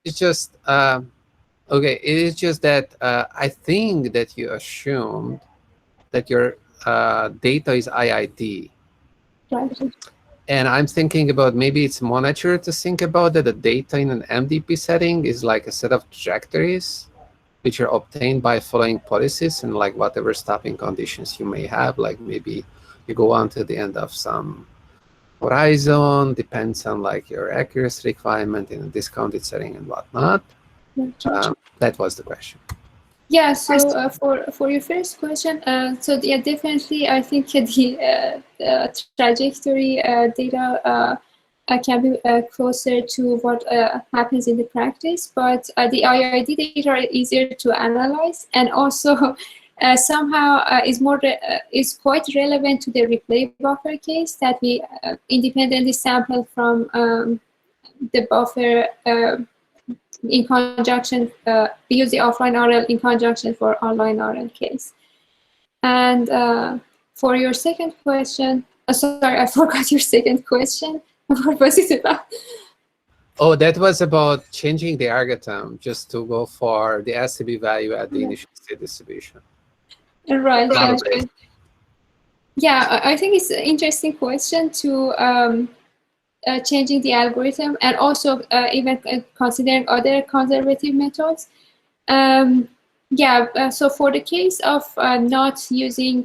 It's just okay. It is just that I think that you assumed that your data is IID. Right. And I'm thinking about maybe it's more natural to think about that the data in an MDP setting is like a set of trajectories which are obtained by following policies and like whatever stopping conditions you may have. Like maybe you go on to the end of some horizon, depends on like your accuracy requirement in a discounted setting and whatnot. That was the question. Yeah, so for your first question, so yeah, definitely I think the trajectory data can be closer to what happens in the practice, but the IID data are easier to analyze, and also somehow is quite relevant to the replay buffer case that we independently sampled from the buffer in conjunction, we use the offline RL in conjunction for online RL case. And for your second question, sorry, I forgot your second question. What was it about? Oh, that was about changing the algorithm just to go for the SCB value at the initial state distribution. Right. Yeah, I think it's an interesting question to changing the algorithm, and also even considering other conservative methods. So for the case of not using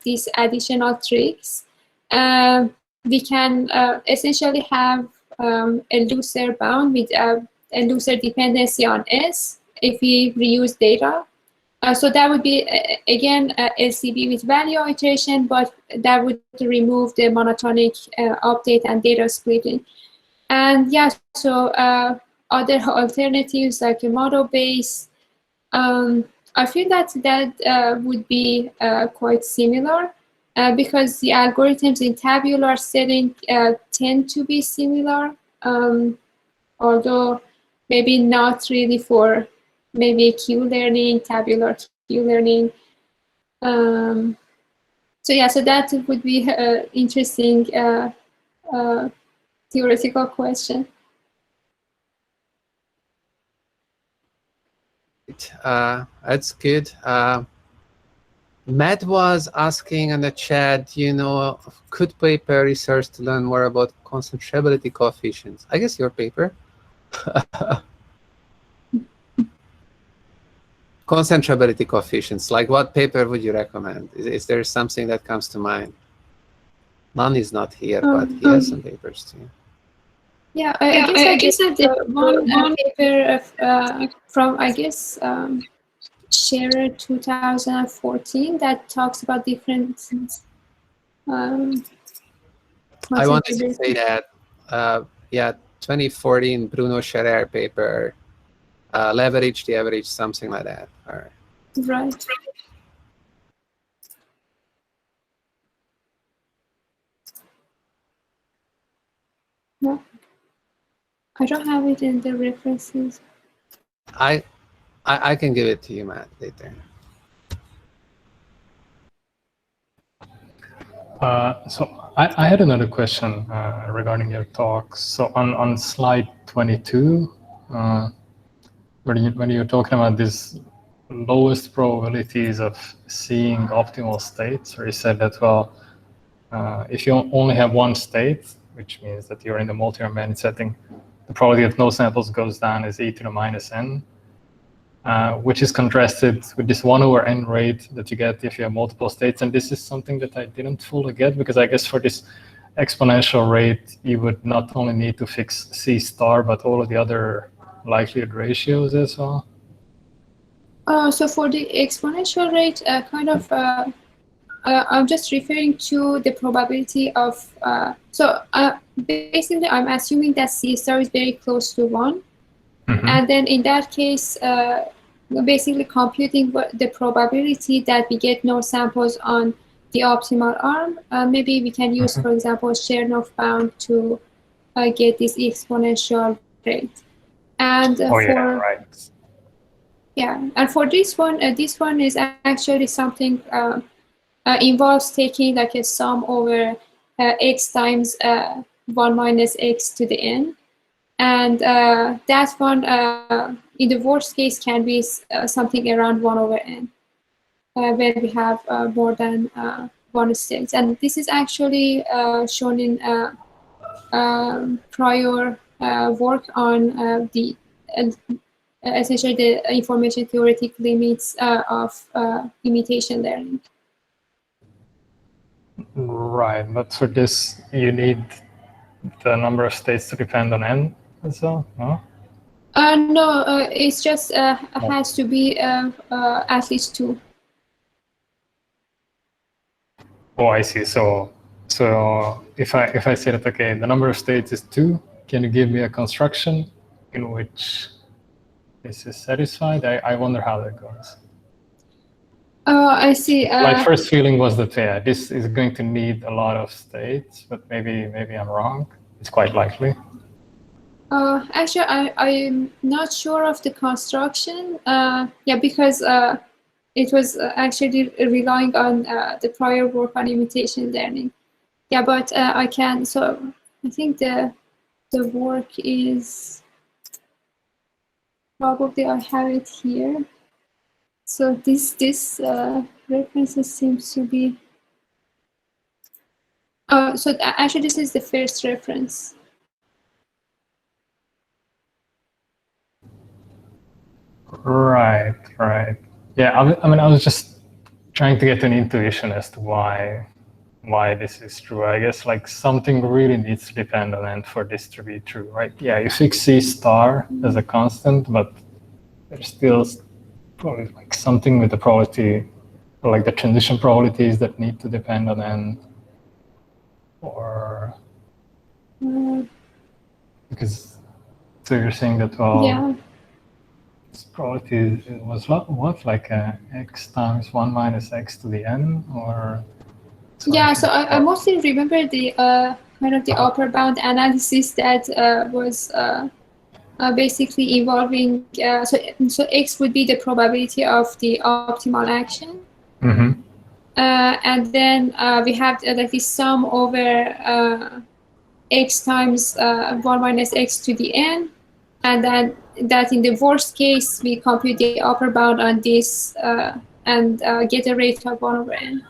these additional tricks, we can essentially have a looser bound with a looser dependency on S if we reuse data. So that would be, again, LCB with value iteration, but that would remove the monotonic update and data splitting. And yeah, so other alternatives like a model base, I feel that would be quite similar because the algorithms in tabular setting tend to be similar, although maybe not really for maybe Q-learning, tabular Q-learning. So yeah, so that would be an interesting theoretical question. That's good. Matt was asking in the chat, could paper research to learn more about concentrability coefficients? I guess your paper. Concentrability coefficients, like what paper would you recommend? Is there something that comes to mind? None is not here, but he has some papers too. Yeah, I guess that one paper from, I guess, Scherer 2014 that talks about different I wanted to say that, 2014 Bruno Scherer paper, leverage the average, something like that. All right. Right. No, I don't have it in the references. I can give it to you, Matt, later. So I had another question regarding your talk. So on slide 22, when you're talking about these lowest probabilities of seeing optimal states, where you said that, well, if you only have one state, which means that you're in the multi-bandit setting, the probability that no samples goes down is e to the minus n, which is contrasted with this 1/n rate that you get if you have multiple states. And this is something that I didn't fully get, because I guess for this exponential rate, you would not only need to fix C star, but all of the other likelihood ratios as well. So for the exponential rate, I'm just referring to the probability of, basically I'm assuming that C star is very close to 1. Mm-hmm. And then in that case, basically computing the probability that we get no samples on the optimal arm, maybe we can use, for example, Chernoff bound to get this exponential rate. And and for this one is actually something involves taking like a sum over x times 1 minus x to the n. And that one, in the worst case, can be something around 1/n, where we have more than one state. And this is actually shown in prior work on the essentially the information theoretic limits of imitation learning. Right, but for this, you need the number of states to depend on n as well, no? No, it's just has to be at least 2. Oh, I see. So if I say that, okay, the number of states is 2, can you give me a construction in which this is satisfied? I wonder how that goes. Oh, I see. My first feeling was that this is going to need a lot of states, but maybe I'm wrong. It's quite likely. Actually, I'm not sure of the construction. Because it was actually relying on the prior work on imitation learning. Yeah, but I can. So I think the work is probably, I have it here. So this references seems to be. So actually, this is the first reference. Right. Yeah, I mean, I was just trying to get an intuition as to why this is true. I guess like something really needs to depend on n for this to be true, right? Yeah, you fix C star as a constant, but there's still probably like something with the probability, or like the transition probabilities that need to depend on n, or because so you're saying that this probability was what, like x times 1 minus x to the n, or yeah. So I mostly remember the kind of the upper bound analysis that was basically involving. So x would be the probability of the optimal action, and then we have like this sum over x times 1 minus x to the n, and then that in the worst case we compute the upper bound on this and get a rate of 1/n.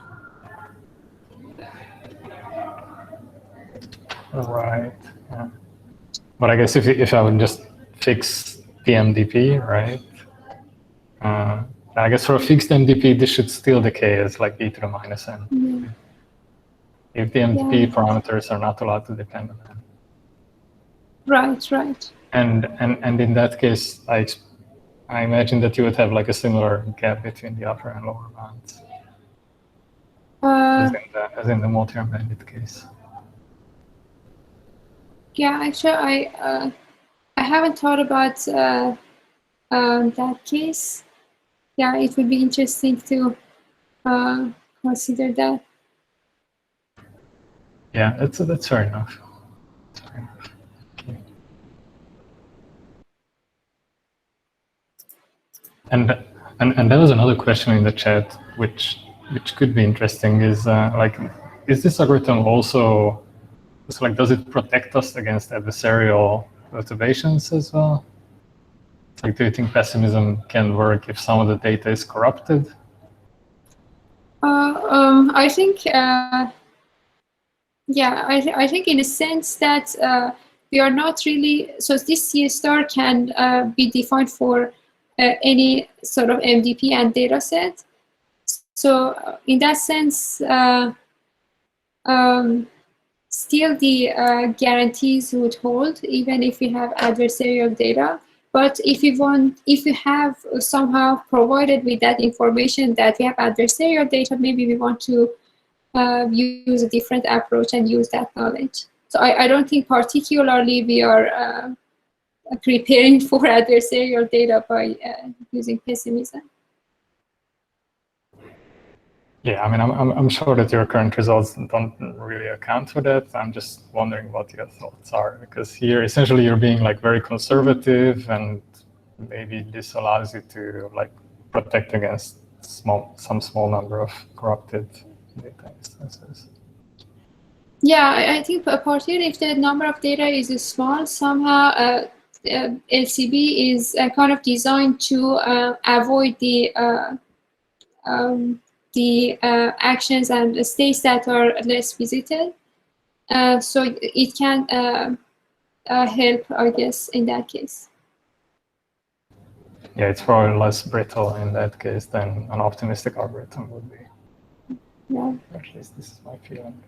Right. Yeah. But I guess if I would just fix the MDP, right? I guess for a fixed MDP, this should still decay as like e to the minus n. Mm-hmm. If the MDP parameters are not allowed to depend on n. Right. And in that case, I imagine that you would have like a similar gap between the upper and lower bounds, as in the multi-bandit case. Yeah, actually, I haven't thought about that case. Yeah, it would be interesting to consider that. Yeah, that's fair enough. Okay. And there was another question in the chat, which could be interesting. Is is this algorithm also? So like, does it protect us against adversarial perturbations as well? Like, do you think pessimism can work if some of the data is corrupted? I think Yeah, I think in a sense that we are not really, so this C star can be defined for any sort of MDP and data set. So in that sense, still the guarantees would hold even if we have adversarial data. But if we have somehow provided with that information that we have adversarial data, maybe we want to use a different approach and use that knowledge. So I don't think particularly we are preparing for adversarial data by using pessimism. Yeah, I mean, I'm sure that your current results don't really account for that. I'm just wondering what your thoughts are, because here essentially you're being like very conservative, and maybe this allows you to like protect against some small number of corrupted data instances. Yeah, I think particularly if the number of data is small, somehow LCB is kind of designed to avoid the actions and the states that are less visited. So it can help, I guess, in that case. Yeah, it's probably less brittle in that case than an optimistic algorithm would be. Yeah. At least this is my feeling.